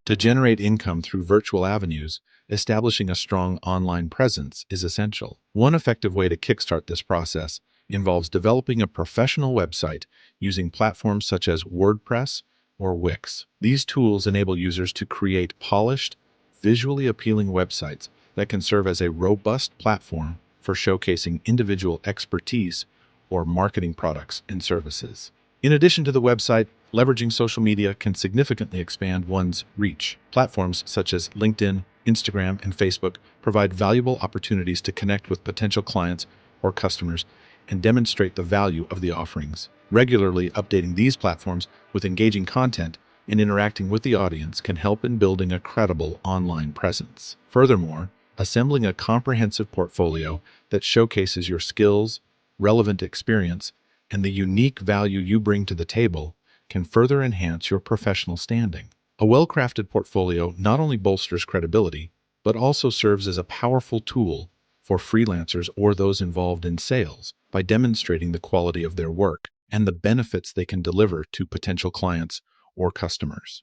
To generate income through virtual avenues, establishing a strong online presence is essential. One effective way to kickstart this process involves developing a professional website using platforms such as WordPress or Wix. These tools enable users to create polished, visually appealing websites that can serve as a robust platform for showcasing individual expertise or marketing products and services. In addition to the website, leveraging social media can significantly expand one's reach. Platforms such as LinkedIn, Instagram, and Facebook provide valuable opportunities to connect with potential clients or customers and demonstrate the value of the offerings. Regularly updating these platforms with engaging content and interacting with the audience can help in building a credible online presence. Furthermore, assembling a comprehensive portfolio that showcases your skills, relevant experience, and the unique value you bring to the table can further enhance your professional standing. A well-crafted portfolio not only bolsters credibility, but also serves as a powerful tool for freelancers or those involved in sales by demonstrating the quality of their work and the benefits they can deliver to potential clients or customers.